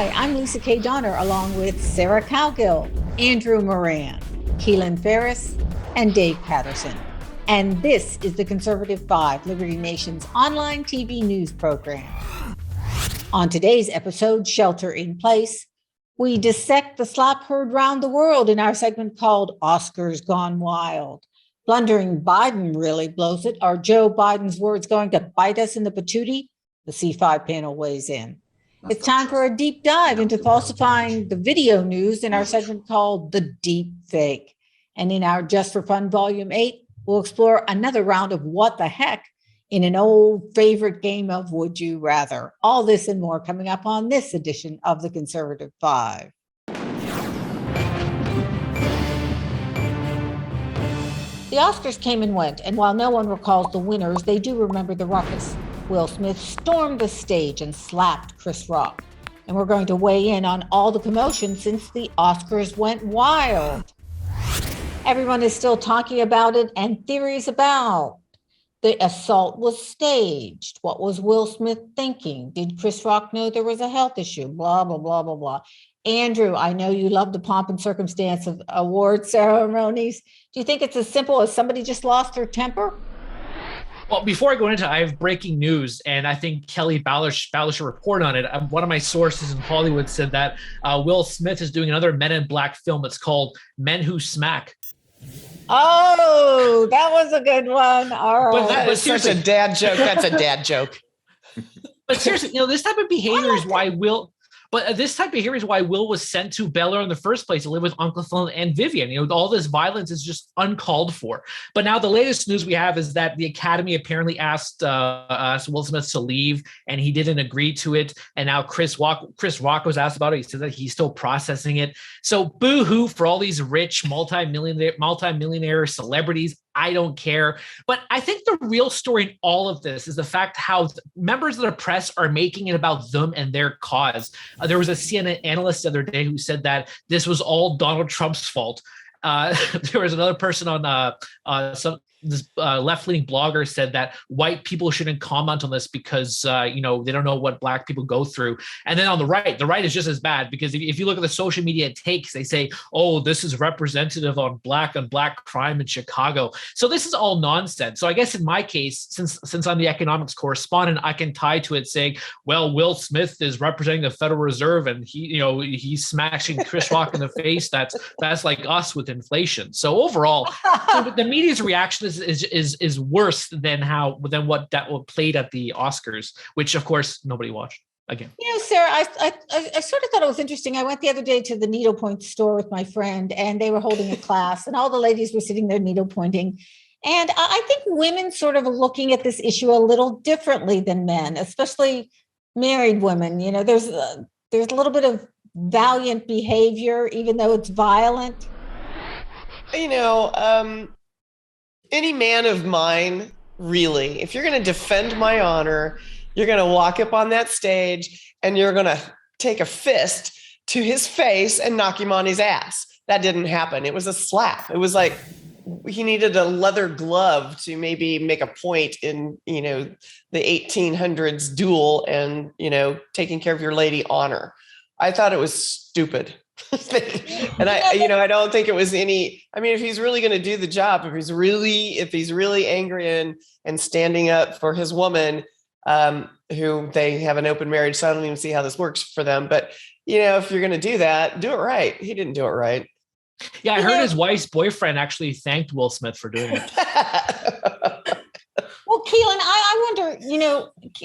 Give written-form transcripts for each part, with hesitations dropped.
Hi, I'm Lisa K. Donner, along with Sarah Cowgill, Andrew Moran, Keelan Ferris, and Dave Patterson. And this is the Conservative 5, Liberty Nation's online TV news program. On today's episode, Shelter in Place, we dissect the slap heard round the world in our segment called Oscars Gone Wild. Blundering Biden really blows it. Are Joe Biden's words going to bite us in the patootie? The C5 panel weighs in. It's time for a deep dive into falsifying the video news in our segment called The Deepfake. And in our Just for Fun Volume 8, we'll explore another round of what the heck in an old favorite game of Would You Rather. All this and more coming up on this edition of the Conservative 5. The Oscars came and went, and while no one recalls the winners, they do remember the ruckus. Will Smith stormed the stage and slapped Chris Rock. And we're going to weigh in on all the commotion since the Oscars went wild. Everyone is still talking about it and theories about the assault was staged. What was Will Smith thinking? Did Chris Rock know there was a health issue? Blah, blah, blah, blah, blah. Andrew, I know you love the pomp and circumstance of award ceremonies. Do you think it's as simple as somebody just lost their temper? Well, before I go into it, I have breaking news, and I think Kelly Balish should report on it. One of my sources in Hollywood said that Will Smith is doing another Men in Black film. It's called Men Who Smack. Oh, that was a good one. All right. But such a dad joke. That's a dad joke. But seriously, this type of behavior is why Will. But this type of behavior is why Will was sent to Bel Air in the first place to live with Uncle Phil and Vivian. All this violence is just uncalled for. But now the latest news we have is that the Academy apparently asked Will Smith to leave, and he didn't agree to it. And now Chris Rock was asked about it. He said that he's still processing it. So boo-hoo for all these rich multi-millionaire celebrities. I don't care. But I think the real story in all of this is the fact how members of the press are making it about them and their cause. There was a CNN analyst the other day who said that this was all Donald Trump's fault. There was another person on this left-leaning blogger said that white people shouldn't comment on this because they don't know what black people go through. And then on the right is just as bad, because if you look at the social media takes, they say, oh, this is representative on black crime in Chicago. So this is all nonsense. So I guess in my case, since I'm the economics correspondent, I can tie to it saying, well, Will Smith is representing the Federal Reserve and he's smashing Chris Rock in the face. That's like us with inflation. So overall, the media's reaction is worse than what played at the Oscars, which of course nobody watched again. Sarah, I sort of thought it was interesting. I went the other day to the needlepoint store with my friend, and they were holding a class, and all the ladies were sitting there needlepointing. And I think women sort of are looking at this issue a little differently than men, especially married women. There's a little bit of valiant behavior, even though it's violent. Any man of mine, really, if you're going to defend my honor, you're going to walk up on that stage and you're going to take a fist to his face and knock him on his ass. That didn't happen. It was a slap. It was like he needed a leather glove to maybe make a point in, the 1800s duel and, taking care of your lady honor. I thought it was stupid. And I don't think it was any. I mean, if he's really going to do the job, if he's really angry and standing up for his woman, who they have an open marriage, so I don't even see how this works for them. But if you're going to do that, do it right. He didn't do it right. Yeah, I heard his wife's boyfriend actually thanked Will Smith for doing it. Well, Keelan, I wonder.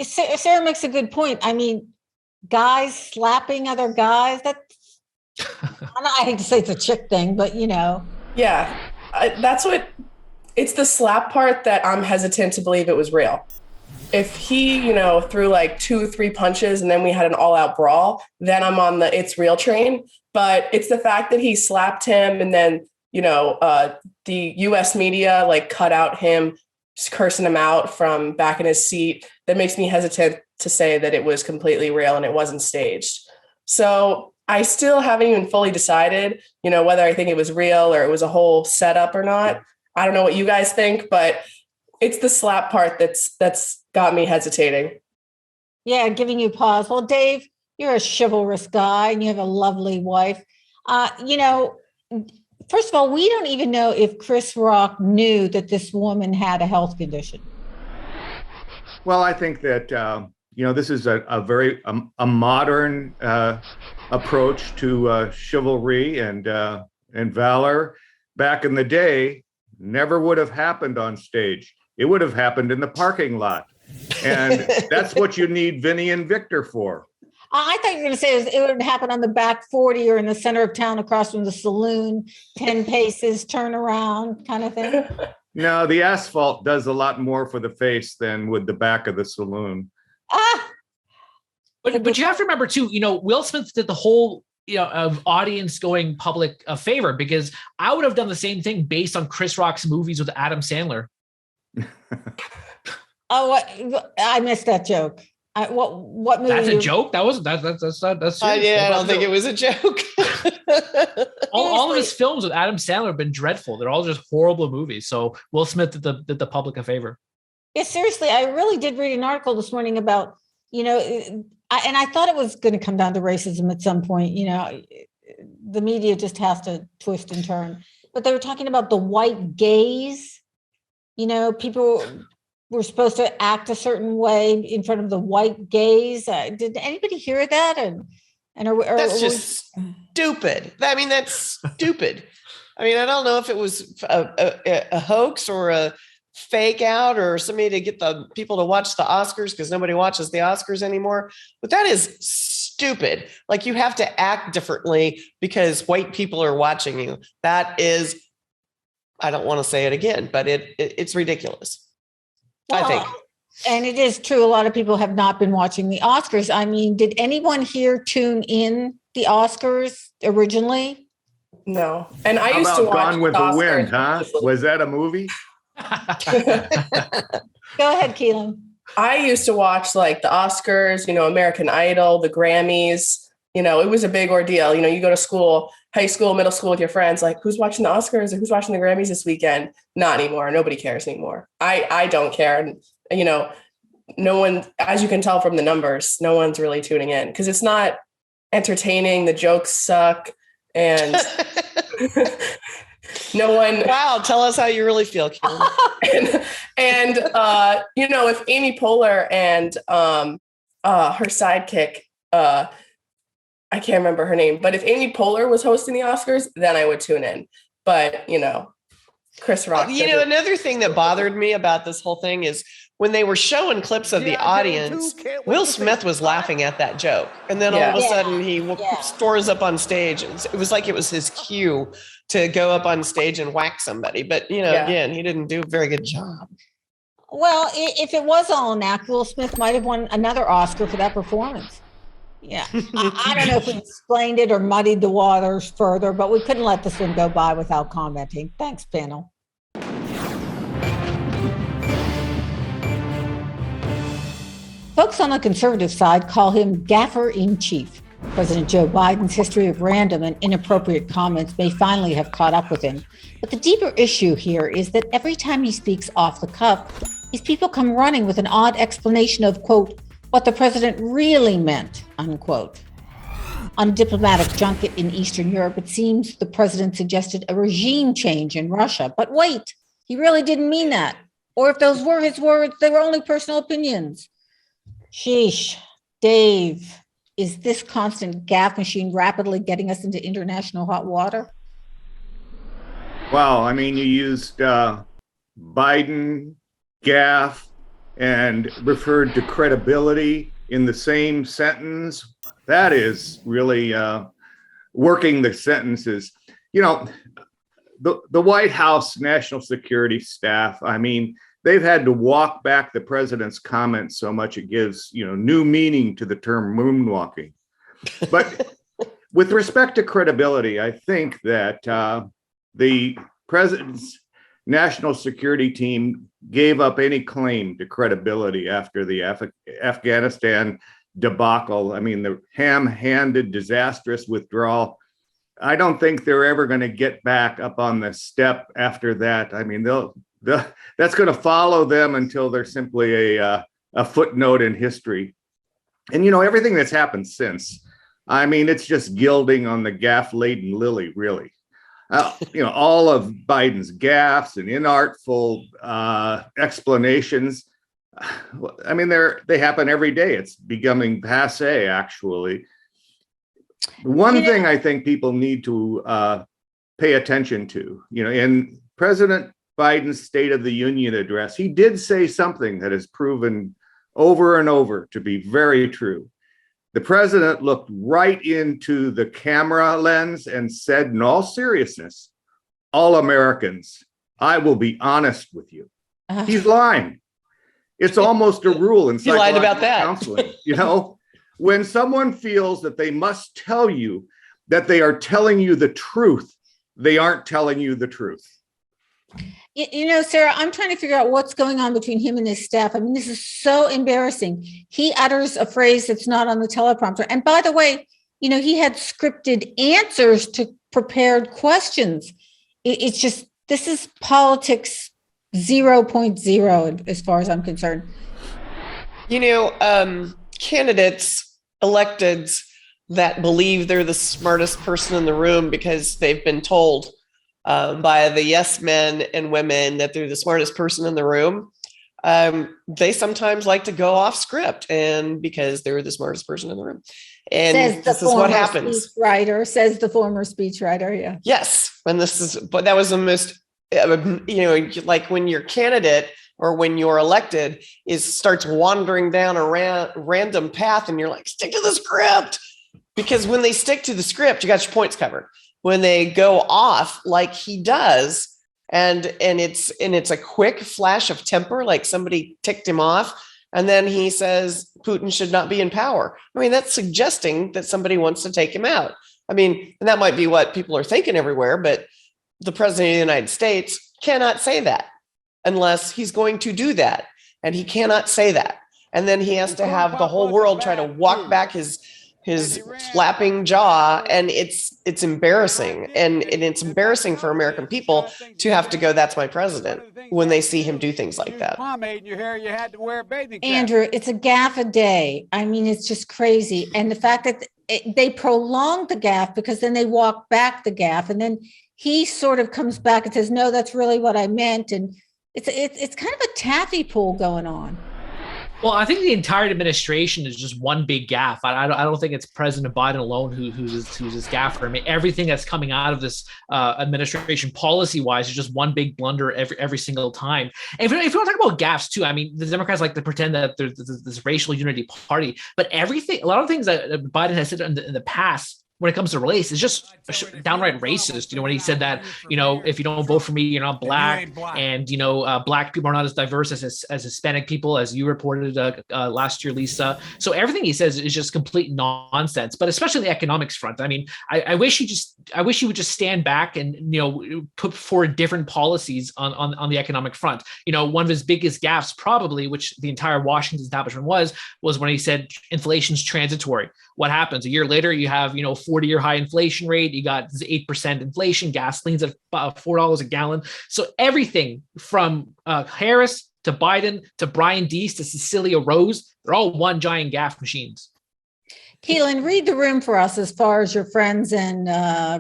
Sarah makes a good point. I mean, guys slapping other guys. I hate to say it's a chick thing, but Yeah, it's the slap part that I'm hesitant to believe it was real. If he, threw like 2 or 3 punches and then we had an all out brawl, then I'm on the it's real train. But it's the fact that he slapped him and then, the US media cut out him cursing him out from back in his seat that makes me hesitant to say that it was completely real and it wasn't staged. So I still haven't even fully decided, whether I think it was real or it was a whole setup or not. I don't know what you guys think, but it's the slap part that's got me hesitating. Yeah, giving you pause. Well, Dave, You're a chivalrous guy and you have a lovely wife. You know, first of all, we don't even know if Chris Rock knew that this woman had a health condition. Well, I think that this is a very modern approach to chivalry and valor. Back in the day, never would have happened on stage. It would have happened in the parking lot, and that's what you need Vinny and Victor for. I thought you were going to say it would happen on the back 40 or in the center of town across from the saloon, 10 paces, turn around kind of thing. No, the asphalt does a lot more for the face than with the back of the saloon. But you have to remember too, Will Smith did the whole of audience going public a favor, because I would have done the same thing based on Chris Rock's movies with Adam Sandler. I missed that joke. What movie? That's a joke. That's I don't think it was a joke. all of his films with Adam Sandler have been dreadful. They're all just horrible movies. So Will Smith did the public a favor. Yeah, seriously, I really did read an article this morning about, and I thought it was going to come down to racism at some point. The media just has to twist and turn. But they were talking about the white gaze. People were supposed to act a certain way in front of the white gaze. Did anybody hear that? That's just stupid. I mean, that's stupid. I mean, I don't know if it was a hoax or a fake out or somebody to get the people to watch the Oscars, because nobody watches the Oscars anymore. But that is stupid. Like, you have to act differently because white people are watching you. That is, I don't want to say it again, but it's ridiculous. Well, I think. And it is true. A lot of people have not been watching the Oscars. I mean, did anyone here tune in the Oscars originally? No. And I used to watch Gone with the Wind, huh? Obviously. Was that a movie? Go ahead, Keelan. I used to watch like the Oscars, American Idol, the Grammys. It was a big ordeal. You go to school, high school, middle school with your friends, like, who's watching the Oscars or who's watching the Grammys this weekend? Not anymore. Nobody cares anymore. I don't care. And, no one, as you can tell from the numbers, no one's really tuning in because it's not entertaining. The jokes suck. And no one. Wow. Tell us how you really feel, Kim. and if Amy Poehler and her sidekick, I can't remember her name, but if Amy Poehler was hosting the Oscars, then I would tune in. But, Chris Rock. Another thing that bothered me about this whole thing is when they were showing clips of the audience, Will Smith was laughing at that joke. And then all of a sudden he stores up on stage. It was like it was his cue to go up on stage and whack somebody. But, again, he didn't do a very good job. Well, if it was all an act, Will Smith might have won another Oscar for that performance. Yeah. I don't know if we explained it or muddied the waters further, but we couldn't let this one go by without commenting. Thanks, panel. Folks on the conservative side call him gaffer-in-chief. President Joe Biden's history of random and inappropriate comments may finally have caught up with him. But the deeper issue here is that every time he speaks off the cuff, these people come running with an odd explanation of, quote, what the president really meant, unquote. On a diplomatic junket in Eastern Europe, it seems the president suggested a regime change in Russia. But wait, he really didn't mean that. Or if those were his words, they were only personal opinions. Sheesh. Dave, is this constant gaffe machine rapidly getting us into international hot water? Well, I mean, you used Biden, gaffe, and referred to credibility in the same sentence. That is really working the sentences. The White House National Security staff, I mean, they've had to walk back the president's comments so much it gives, new meaning to the term moonwalking. But with respect to credibility, I think that the president's national security team gave up any claim to credibility after the Afghanistan debacle. I mean, the ham-handed, disastrous withdrawal. I don't think they're ever going to get back up on the step after that. I mean, that's going to follow them until they're simply a footnote in history. And, you know, everything that's happened since, I mean, it's just gilding on the gaffe-laden lily, really. You know, all of Biden's gaffes and inartful explanations. I mean, they happen every day. It's becoming passé, actually. One thing I think people need to pay attention to, you know, in President Biden's State of the Union address, he did say something that has proven over and over to be very true. The president looked right into the camera lens and said, in all seriousness, all Americans, I will be honest with you. He's lying. It's almost a rule in psychological counseling. You know, when someone feels that they must tell you that they are telling you the truth, they aren't telling you the truth. You know, Sarah, I'm trying to figure out what's going on between him and his staff. I mean, this is so embarrassing. He utters a phrase that's not on the teleprompter. And by the way, you know, he had scripted answers to prepared questions. It's just, this is politics 0.0 as far as I'm concerned. You know, candidates, electeds that believe they're the smartest person in the room because they've been told by the yes men and women that they're the smartest person in the room. They sometimes like to go off script, and because they're the smartest person in the room. And this is what happens. Says the former speechwriter. Yeah. Yes. And but that was the most, you know, like when your candidate or when you're elected starts wandering down a random path and you're like, stick to the script. Because when they stick to the script, you got your points covered. When they go off like he does, and it's a quick flash of temper, like somebody ticked him off, and then he says Putin should not be in power. I mean, that's suggesting that somebody wants to take him out. I mean, and that might be what people are thinking everywhere, but the president of the United States cannot say that unless he's going to do that, and he cannot say that. And then he has to have the whole world try to walk back his flapping jaw, and it's embarrassing, and it's embarrassing for American people to have to go, that's my president, when they see him do things like that. Andrew, it's a gaffe a day. I mean, it's just crazy. And the fact that they prolonged the gaffe because then they walk back the gaffe, and then he sort of comes back and says, no, that's really what I meant. And it's kind of a taffy pull going on. Well, I think the entire administration is just one big gaffe. I don't think it's President Biden alone who's his gaffer. I mean, everything that's coming out of this administration policy-wise is just one big blunder every single time. And if you want to talk about gaffes too, I mean, the Democrats like to pretend that there's this racial unity party, but a lot of things that Biden has said in the past when it comes to race is just downright racist. You know, when he said that, you know, if you don't vote for me, you're not black. And, you know, black people are not as diverse as Hispanic people, as you reported last year, Lisa. So everything he says is just complete nonsense, but especially the economics front. I mean, I wish he would just stand back and, you know, put forward different policies on the economic front. You know, one of his biggest gaffes probably, which the entire Washington establishment was when he said inflation's transitory. What happens? A year later, you have, you know, 40-year high inflation rate. You got 8% inflation. Gasoline's at $4 a gallon. So everything from Harris to Biden to Brian Deese to Cecilia Rose, they're all one giant gaffe machines. Keelan, read the room for us as far as your friends and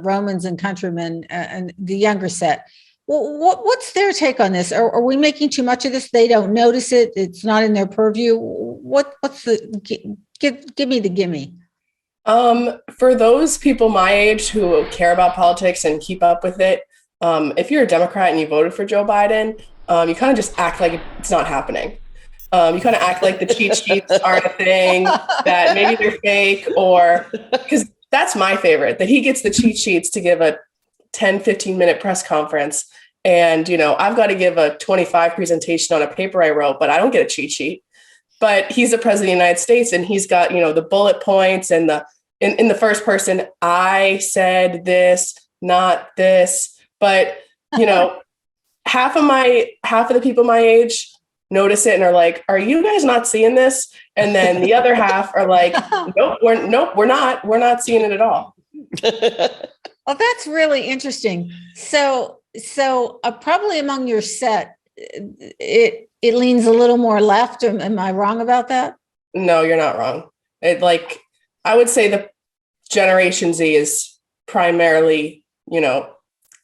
Romans and countrymen and the younger set. What's their take on this? Are we making too much of this? They don't notice it. It's not in their purview. What's the give me the gimme? For those people my age who care about politics and keep up with it, if you're a Democrat and you voted for Joe Biden, you kind of just act like it's not happening. You kind of act like the cheat sheets aren't a thing, that maybe they're fake, or because that's my favorite, that he gets the cheat sheets to give a 10, 15-minute press conference. And, you know, I've got to give a 25 presentation on a paper I wrote, but I don't get a cheat sheet. But he's the president of the United States, and he's got, you know, the bullet points and in the first person, I said this, not this. But, you know, half of the people my age notice it and are like, are you guys not seeing this? And then the other half are like, nope, we're not seeing it at all. Well, that's really interesting. So probably among your set, it leans a little more left. Am I wrong about that? No, you're not wrong. I would say the Generation Z is primarily,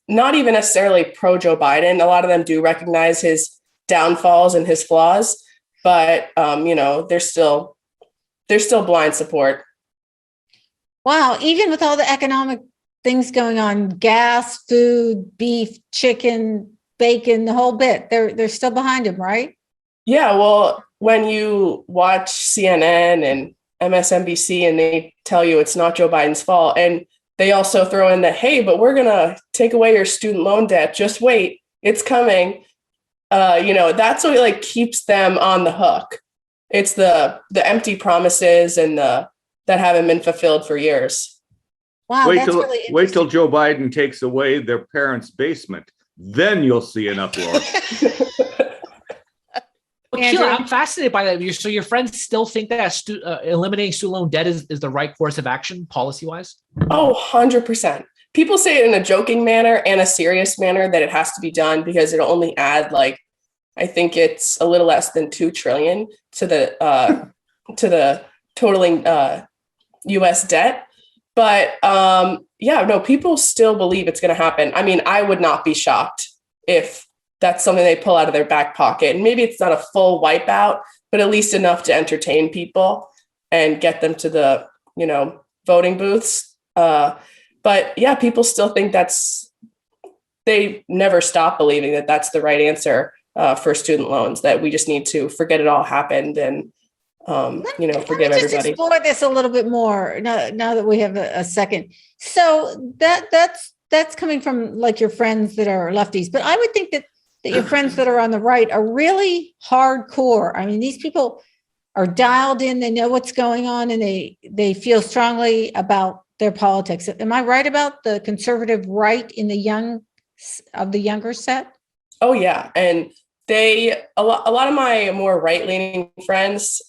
not even necessarily pro Joe Biden. A lot of them do recognize his downfalls and his flaws, but there's still blind support. Wow, even with all the economic things going on, gas, food, beef, chicken, bacon, the whole bit, they're still behind him, right? Yeah, well, when you watch CNN and MSNBC and they tell you it's not Joe Biden's fault, and they also throw in that, hey, but we're going to take away your student loan debt. Just wait, it's coming. That's what keeps them on the hook. It's the empty promises and that haven't been fulfilled for years. Wow, wait really till Joe Biden takes away their parents' basement. Then you'll see an uproar. Well, Keila, I'm fascinated by that. So your friends still think that eliminating student loan debt is the right course of action policy-wise? Oh, 100%. People say it in a joking manner and a serious manner that it has to be done because it'll only add I think it's a little less than $2 trillion to the totaling U.S. debt. But people still believe it's going to happen. I mean, I would not be shocked if that's something they pull out of their back pocket. And maybe it's not a full wipeout, but at least enough to entertain people and get them to the, voting booths. But yeah, people still think they never stop believing that that's the right answer for student loans, that we just need to forget it all happened and, forgive everybody. Just explore this a little bit more now that we have a second. So that's coming from your friends that are lefties, but I would think that your friends that are on the right are really hardcore. I mean, these people are dialed in, they know what's going on, and they feel strongly about their politics. Am I right about the conservative right in the younger set? Oh yeah. And a lot of my more right-leaning friends,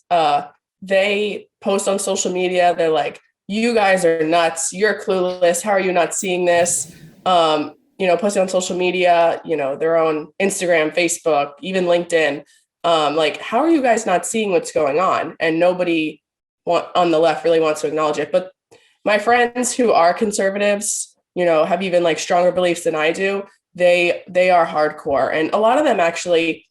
they post on social media. They're like, you guys are nuts. You're clueless. How are you not seeing this? Posting on social media, their own Instagram, Facebook, even LinkedIn. How are you guys not seeing what's going on? And nobody on the left really wants to acknowledge it. But my friends who are conservatives, have even stronger beliefs than I do. They are hardcore. And a lot of them actually,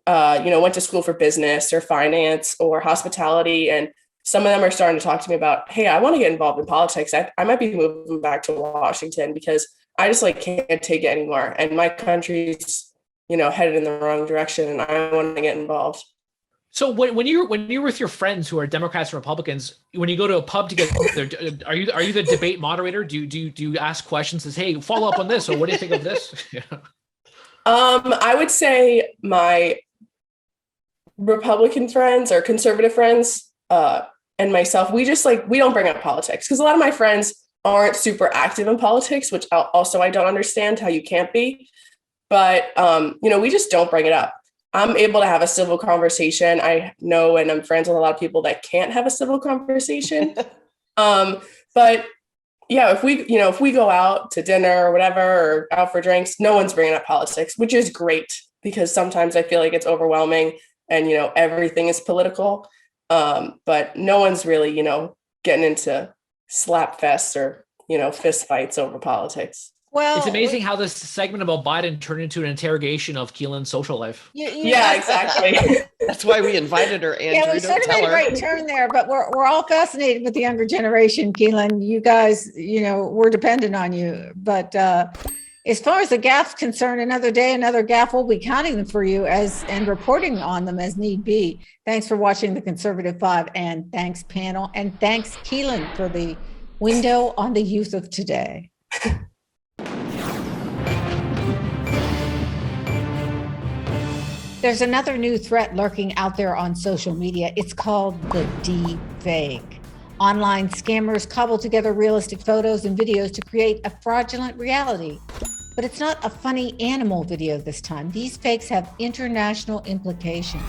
went to school for business or finance or hospitality. And some of them are starting to talk to me about, hey, I want to get involved in politics. I might be moving back to Washington because I just can't take it anymore. And my country's, headed in the wrong direction and I want to get involved. So when you're with your friends who are Democrats and Republicans, when you go to a pub together, are you the debate moderator? Do you ask questions and say, hey, follow up on this, or what do you think of this? Yeah. I would say my Republican friends or conservative friends and myself, we just we don't bring up politics because a lot of my friends aren't super active in politics, which I don't understand how you can't be. But, we just don't bring it up. I'm able to have a civil conversation. I know, and I'm friends with a lot of people that can't have a civil conversation. But yeah, if we go out to dinner or whatever, or out for drinks, no one's bringing up politics, which is great because sometimes I feel like it's overwhelming and, everything is political. But no one's really, getting into slap fests or, fist fights over politics. Well, it's amazing how this segment about Biden turned into an interrogation of Keelan's social life. Yeah, exactly. That's why we invited her, Andrew. Yeah, we sort of made a right turn there, but we're all fascinated with the younger generation, Keelan. You guys, we're dependent on you. But as far as the gaffes concerned, another day, another gaffe, we'll be counting them for you and reporting on them as need be. Thanks for watching the Conservative 5, and thanks panel, and thanks Keelan for the window on the youth of today. There's another new threat lurking out there on social media. It's called the Deepfake. Online scammers cobble together realistic photos and videos to create a fraudulent reality. But it's not a funny animal video this time. These fakes have international implications.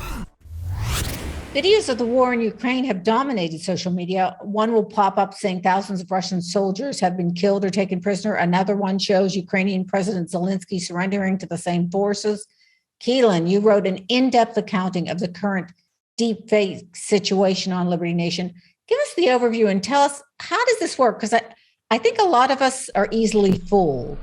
Videos of the war in Ukraine have dominated social media. One will pop up saying thousands of Russian soldiers have been killed or taken prisoner. Another one shows Ukrainian President Zelensky surrendering to the same forces. Keelan, you wrote an in-depth accounting of the current deepfake situation on Liberty Nation. give us the overview and tell us, how does this work? Because I think a lot of us are easily fooled.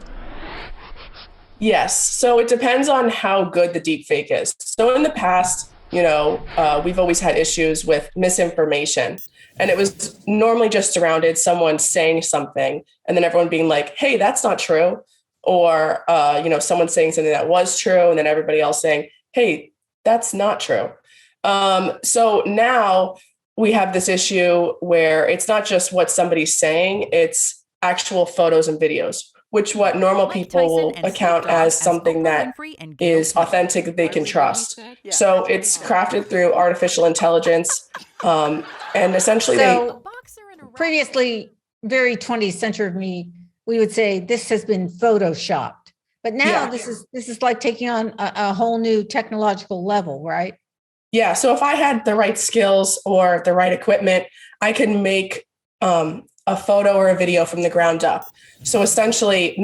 Yes. So it depends on how good the deepfake is. So in the past, we've always had issues with misinformation. And it was normally just surrounded someone saying something and then everyone being like, hey, that's not true. Or, someone saying something that was true and then everybody else saying, hey, that's not true. So now we have this issue where it's not just what somebody's saying, it's actual photos and videos, which what normal people will account as something that is authentic, that they can trust. So it's crafted through artificial intelligence. And essentially previously, very 20th century of me, we would say this has been photoshopped. But now this is like taking on a whole new technological level, right? Yeah. So if I had the right skills or the right equipment, I can make a photo or a video from the ground up. So essentially,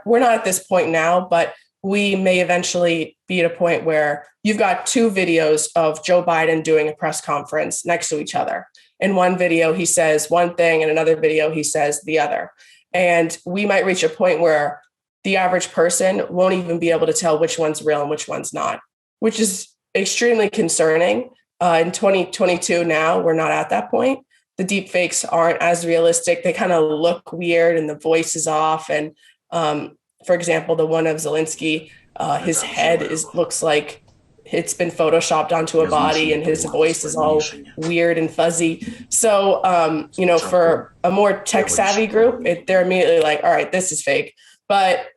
we're not at this point now, but we may eventually be at a point where you've got two videos of Joe Biden doing a press conference next to each other. In one video, he says one thing, and another video, he says the other. And we might reach a point where the average person won't even be able to tell which one's real and which one's not, which is extremely concerning. In 2022 now, we're not at that point. The deep fakes aren't as realistic. They kind of look weird and the voice is off. And for example, the one of Zelensky, his head looks like it's been photoshopped onto a body and his voice is all weird and fuzzy. So, for a more tech savvy group, they're immediately like, all right, this is fake. But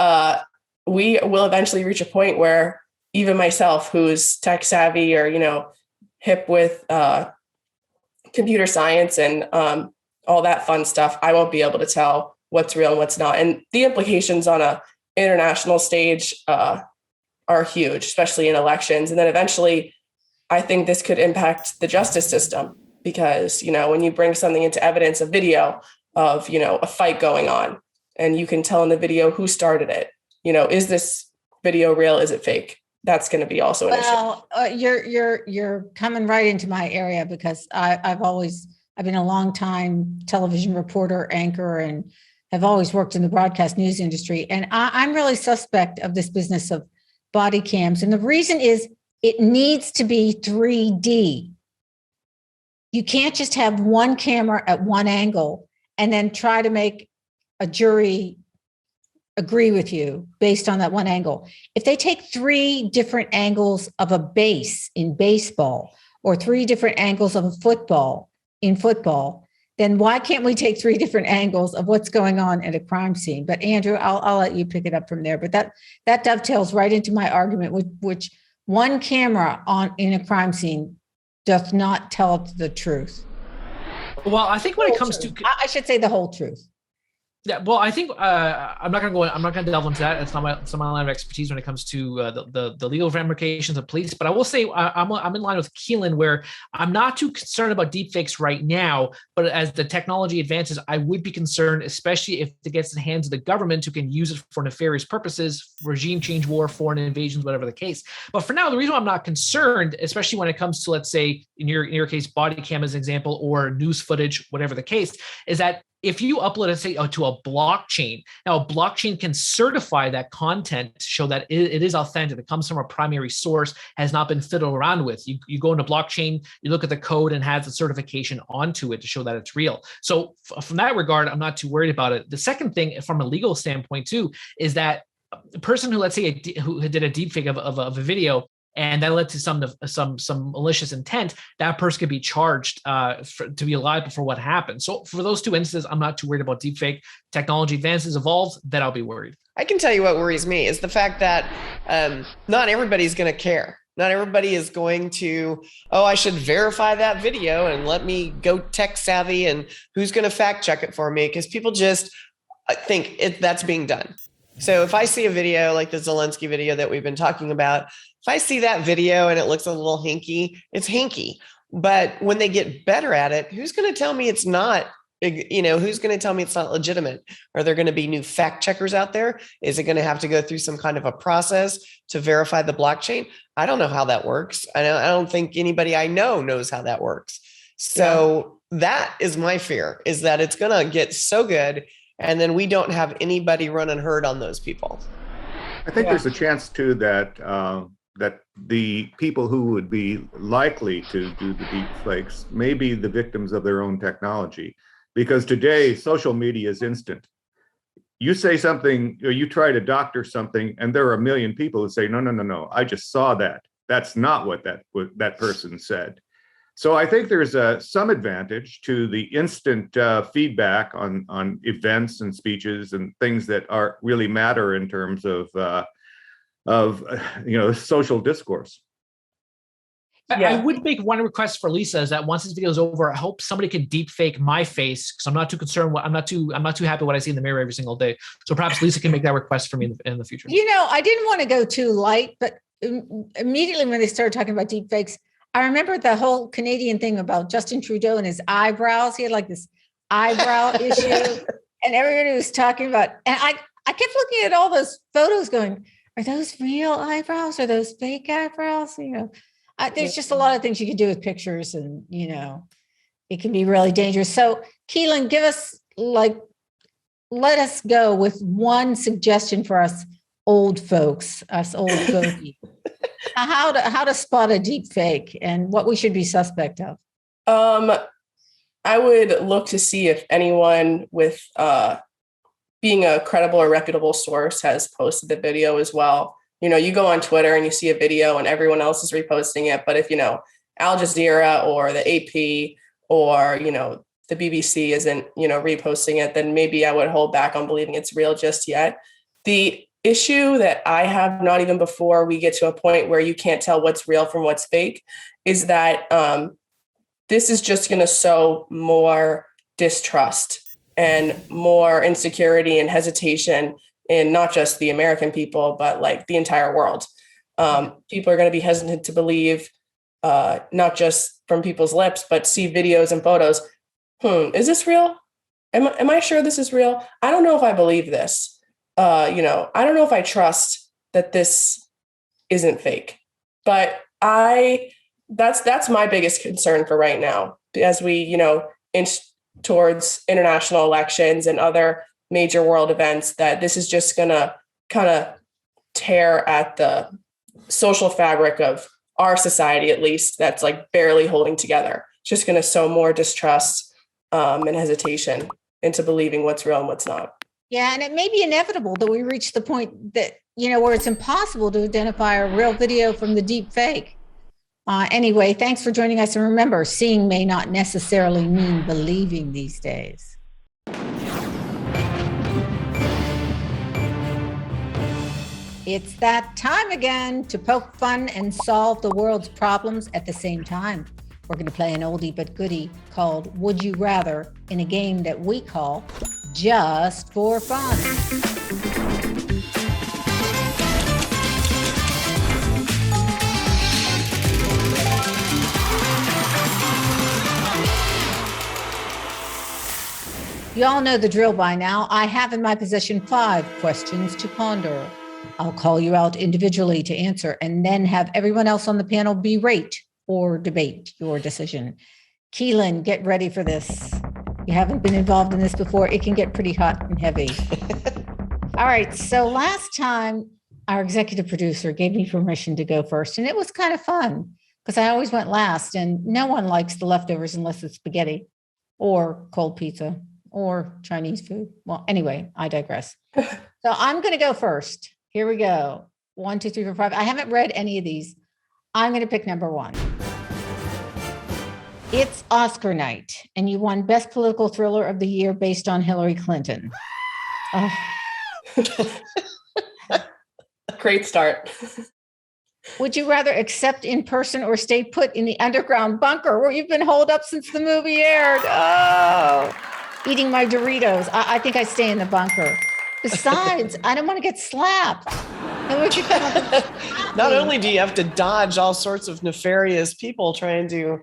we will eventually reach a point where even myself, who's tech savvy or, hip with computer science and all that fun stuff, I won't be able to tell what's real and what's not. And the implications on a international stage are huge, especially in elections. And then eventually, I think this could impact the justice system because, when you bring something into evidence, a video of, a fight going on, and you can tell in the video who started it, is this video real? Is it fake? That's going to be also an issue. You're coming right into my area because I've been a long time television reporter, anchor, and have always worked in the broadcast news industry. And I'm really suspect of this business of body cams. And the reason is it needs to be 3D. You can't just have one camera at one angle and then try to make a jury agree with you based on that one angle. If they take 3 different angles of a base in baseball or 3 different angles of a football in football, then why can't we take 3 different angles of what's going on at a crime scene? But Andrew, I'll let you pick it up from there. But that dovetails right into my argument, which one camera in a crime scene does not tell the truth. Well, I think when it comes to, I should say the whole truth. Yeah, well, I think I'm not going to delve into that. It's not my line of expertise when it comes to the legal ramifications of police. But I will say I'm in line with Keelan, where I'm not too concerned about deepfakes right now. But as the technology advances, I would be concerned, especially if it gets in the hands of the government, who can use it for nefarious purposes, regime change, war, foreign invasions, whatever the case. But for now, the reason why I'm not concerned, especially when it comes to, let's say, in your case, body cam as an example, or news footage, whatever the case, is that if you upload it, say, to a blockchain, now a blockchain can certify that content to show that it is authentic, it comes from a primary source, has not been fiddled around with. You go into blockchain, you look at the code and has a certification onto it to show that it's real. So from that regard, I'm not too worried about it. The second thing from a legal standpoint too, is that the person who, let's say, who did a deepfake of a video, and that led to some malicious intent, that person could be charged to be liable for what happened. So for those 2 instances, I'm not too worried about deepfake. Technology advances, evolves, then I'll be worried. I can tell you what worries me is the fact that not everybody's going to care. Not everybody is going to, I should verify that video and let me go tech savvy and who's going to fact check it for me? Because people just think that's being done. So if I see a video like the Zelensky video that we've been talking about, if I see that video and it looks a little hinky, it's hinky. But when they get better at it, who's going to tell me it's not, who's going to tell me it's not legitimate? Are there going to be new fact checkers out there? Is it going to have to go through some kind of a process to verify the blockchain? I don't know how that works. I don't think anybody I know knows how that works. So that is my fear, is that it's going to get so good and then we don't have anybody running herd on those people. I think there's a chance too that that the people who would be likely to do the deep fakes may be the victims of their own technology, because today social media is instant. You say something, or you try to doctor something, and there are a million people who say, no, I just saw that. That's not what that person said. So I think there's some advantage to the instant feedback on events and speeches and things that are really matter in terms of social discourse. I would make one request for Lisa, is that once this video is over, I hope somebody can deep fake my face, because I'm not too concerned. I'm not too happy what I see in the mirror every single day. So perhaps Lisa can make that request for me in the future. I didn't want to go too light, but immediately when they started talking about deep fakes, I remember the whole Canadian thing about Justin Trudeau and his eyebrows. He had like this eyebrow issue, and everybody was talking about, and I kept looking at all those photos going, are those real eyebrows? Are those fake eyebrows? There's just a lot of things you can do with pictures, and, it can be really dangerous. So Keelan, let us go with one suggestion for us old folks, how to spot a deep fake and what we should be suspect of. I would look to see if anyone with being a credible or reputable source has posted the video as well. You go on Twitter and you see a video and everyone else is reposting it. But if, Al Jazeera or the AP or, the BBC isn't, reposting it, then maybe I would hold back on believing it's real just yet. The issue that I have, not even before we get to a point where you can't tell what's real from what's fake, is that this is just going to sow more distrust and more insecurity and hesitation in not just the American people, but like the entire world. People are going to be hesitant to believe, not just from people's lips, but see videos and photos. Is this real? Am I sure this is real? I don't know if I believe this. I don't know if I trust that this isn't fake. But that's my biggest concern for right now, as we, inch towards international elections and other major world events, that this is just going to kind of tear at the social fabric of our society, at least, that's like barely holding together. It's just going to sow more distrust and hesitation into believing what's real and what's not. Yeah, and it may be inevitable that we reach the point that, where it's impossible to identify a real video from the deep fake. Anyway, thanks for joining us. And remember, seeing may not necessarily mean believing these days. It's that time again to poke fun and solve the world's problems at the same time. We're going to play an oldie but goodie called Would You Rather, in a game that we call Just for Fun. You all know the drill by now. I have in my possession 5 questions to ponder. I'll call you out individually to answer, and then have everyone else on the panel berate or debate your decision. Keelan, get ready for this. You haven't been involved in this before. It can get pretty hot and heavy. All right. So last time, our executive producer gave me permission to go first, and it was kind of fun because I always went last, and no one likes the leftovers unless it's spaghetti or cold pizza or Chinese food. Well, anyway, I digress. So I'm going to go first. Here we go. 1, 2, 3, 4, 5. I haven't read any of these. I'm going to pick number 1. It's Oscar night, and you won Best Political Thriller of the Year based on Hillary Clinton. Oh. Great start. Would you rather accept in person or stay put in the underground bunker where you've been holed up since the movie aired? Oh, eating my Doritos. I think I'd stay in the bunker. Besides, I don't want to get slapped. Not only do you have to dodge all sorts of nefarious people trying to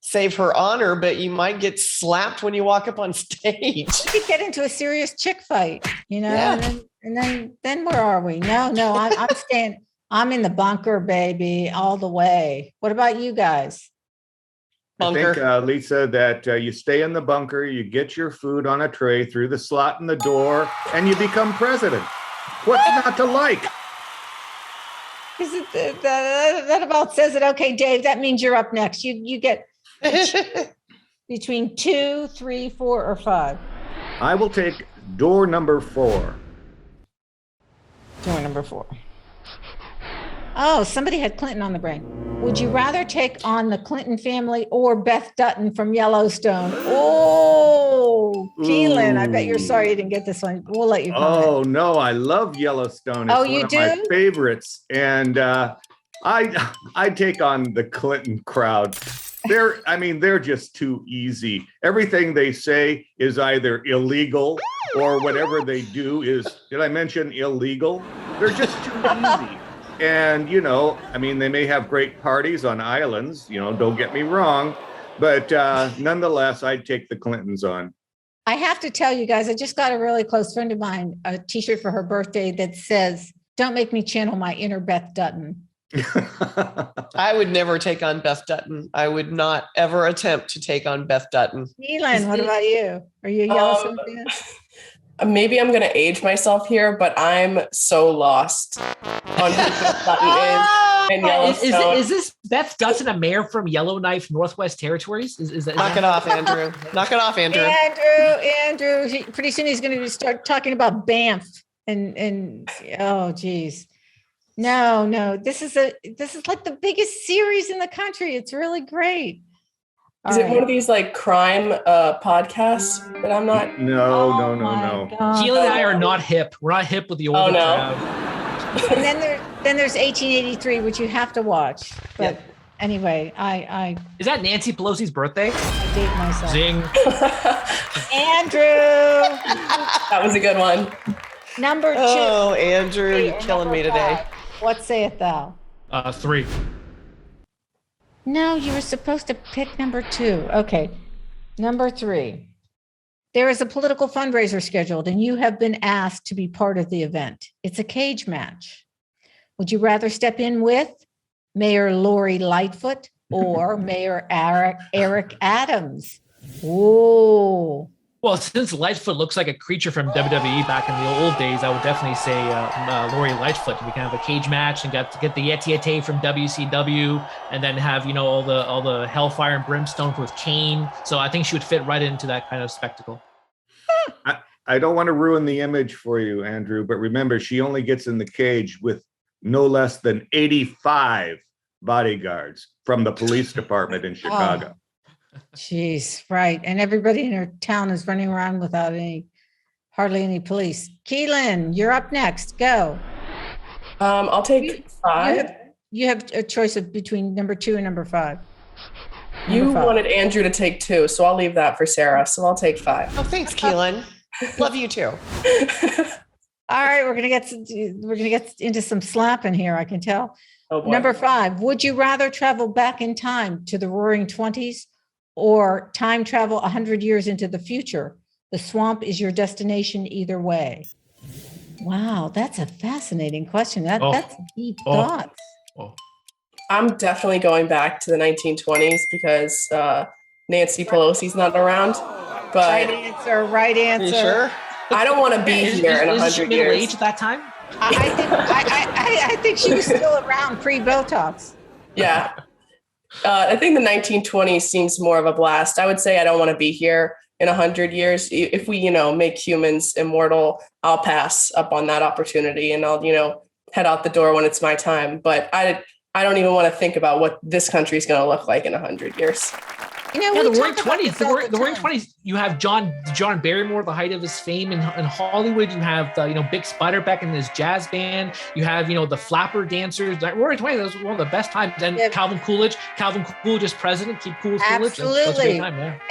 save her honor, but you might get slapped when you walk up on stage. You could get into a serious chick fight, Yeah. and then where are we? No, I'm staying. I'm in the bunker, baby, all the way. What about you guys? Bunker. I think, Lisa, that you stay in the bunker, you get your food on a tray through the slot in the door, and you become president. What's not to like? Is it that about says it? Okay, Dave, that means you're up next. You get between 2, 3, 4, or 5. I will take door number 4. Door number 4. Oh, somebody had Clinton on the brain. Would you rather take on the Clinton family or Beth Dutton from Yellowstone? Oh, Keelan, I bet you're sorry you didn't get this one. We'll let you comment. Oh no, I love Yellowstone. It's one of my favorites, and I take on the Clinton crowd. They're just too easy. Everything they say is either illegal or whatever they do is. Did I mention illegal? They're just too easy. And, they may have great parties on islands, don't get me wrong. But nonetheless, I'd take the Clintons on. I have to tell you guys, I just got a really close friend of mine, a t-shirt for her birthday that says, "Don't make me channel my inner Beth Dutton." I would never take on Beth Dutton. I would not ever attempt to take on Beth Dutton. Neelan, what about you? Are you a Yellowstone fan? Maybe I'm going to age myself here, but I'm so lost on who Beth Dutton is in Yellowstone. Is this Beth Dutton a mayor from Yellowknife, Northwest Territories? Is that Knock it off, Andrew. Knock it off, Andrew. Andrew. Pretty soon he's going to start talking about Banff and oh geez. No. This is like the biggest series in the country. It's really great. Is it one of these like crime podcasts that I'm not? No. Keelan and I are not hip. We're not hip with the older crowd. And then there's 1883, which you have to watch. But anyway, I is that Nancy Pelosi's birthday? I date myself. Zing. Andrew. That was a good one. Number 2. Oh, Andrew, you're killing me today. 5. What sayeth thou? 3. No, you were supposed to pick number 2. Okay. Number 3. There is a political fundraiser scheduled, and you have been asked to be part of the event. It's a cage match. Would you rather step in with Mayor Lori Lightfoot or Mayor Eric Adams? Oh. Well, since Lightfoot looks like a creature from WWE back in the old days, I would definitely say Lori Lightfoot. We can have a cage match and get the Yeti from WCW, and then have all the hellfire and brimstone with Kane. So I think she would fit right into that kind of spectacle. I don't want to ruin the image for you, Andrew, but remember, she only gets in the cage with no less than 85 bodyguards from the police department in Chicago. Jeez, right. And everybody in her town is running around without hardly any police. Keelan, you're up next. Go. I'll take 5. You have a choice of between number 2 and number 5. You wanted Andrew to take 2, so I'll leave that for Sarah. So I'll take 5. Oh, thanks, Keelan. Love you too. All right, we're gonna get into some slapping here. I can tell. Oh boy. Number 5. Would you rather travel back in time to the Roaring 20s or time travel 100 years into the future? The swamp is your destination either way. Wow, that's a fascinating question. That's deep thoughts. I'm definitely going back to the 1920s because Nancy Pelosi's not around. But right answer. You sure? I don't want to be here in 100 she years. middle age at that time? I think she was still around pre-Botox. Yeah. I think the 1920s seems more of a blast. I would say I don't want to be here in 100 years. If we, make humans immortal, I'll pass up on that opportunity and I'll, head out the door when it's my time. But I don't even want to think about what this country is going to look like in 100 years. The Roaring 20s. The Roaring 20s. You have John Barrymore, the height of his fame in Hollywood. You have Big Spiderbeck and his jazz band. You have the flapper dancers. That Roaring 20s was one of the best times. And Calvin Coolidge as president. Keep cool as Coolidge. Absolutely.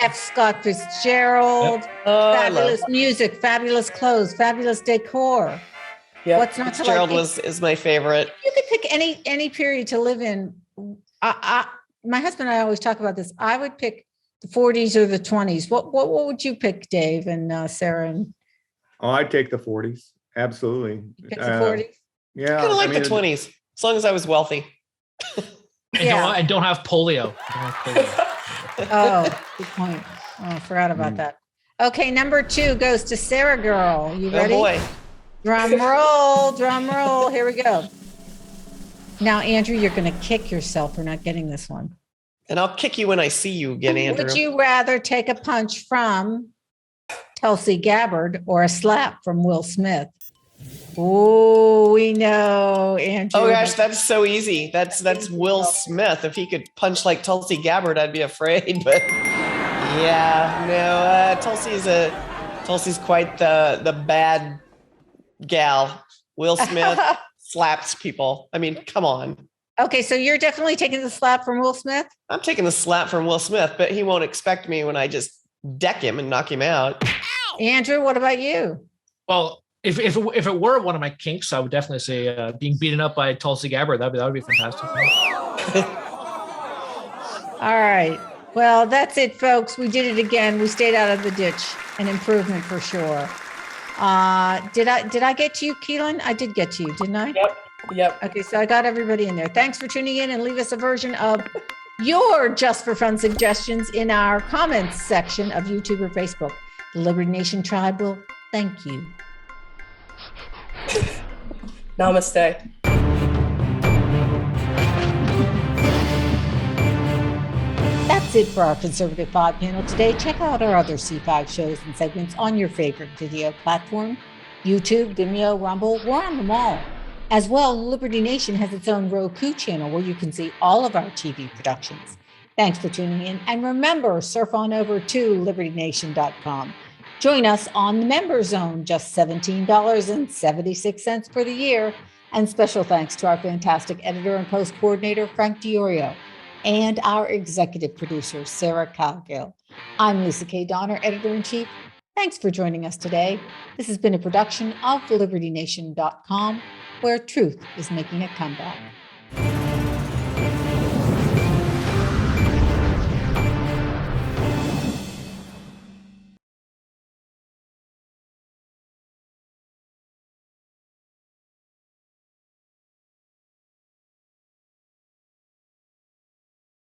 F. Scott Fitzgerald. Yep. Fabulous music, fabulous clothes, fabulous decor. Yeah, what's not Fitzgerald is my favorite. You could pick any period to live in. My husband and I always talk about this. I would pick the 40s or the 20s. What would you pick, Dave and Sarah? I'd take the 40s. Absolutely. Pick the 40s? Yeah. I kind of like the 20s, as long as I was wealthy. And don't have polio. Oh, good point. Oh, I forgot about that. Okay, number 2 goes to Sarah Girl. You ready? Oh boy. Drum roll, drum roll. Here we go. Now, Andrew, you're going to kick yourself for not getting this one. And I'll kick you when I see you again, Andrew. Would you rather take a punch from Tulsi Gabbard or a slap from Will Smith? Oh, we know, Andrew. Oh gosh, that's so easy. That's Will Smith. If he could punch like Tulsi Gabbard, I'd be afraid. But yeah, no, Tulsi's quite the bad gal. Will Smith slaps people. I mean, come on. Okay, so you're definitely taking the slap from Will Smith? I'm taking the slap from Will Smith, but he won't expect me when I just deck him and knock him out. Andrew, what about you? Well, if it were one of my kinks, I would definitely say being beaten up by Tulsi Gabbard. That would be fantastic. All right. Well, that's it, folks. We did it again. We stayed out of the ditch. An improvement for sure. Did I get to you, Keelan? I did get to you, didn't I? Yep. Okay, so I got everybody in there. Thanks for tuning in, and leave us a version of your Just for Fun suggestions in our comments section of YouTube or Facebook. The Liberty Nation Tribe will thank you. Namaste. That's it for our Conservative 5 panel today. Check out our other C5 shows and segments on your favorite video platform. YouTube, Vimeo, Rumble, we're on them all. As well, Liberty Nation has its own Roku channel where you can see all of our TV productions. Thanks for tuning in. And remember, surf on over to libertynation.com. Join us on the Member Zone, just $17.76 for the year. And special thanks to our fantastic editor and post coordinator, Frank DiOrio, and our executive producer, Sarah Cowgill. I'm Lisa K. Donner, editor-in-chief. Thanks for joining us today. This has been a production of libertynation.com, where truth is making a comeback.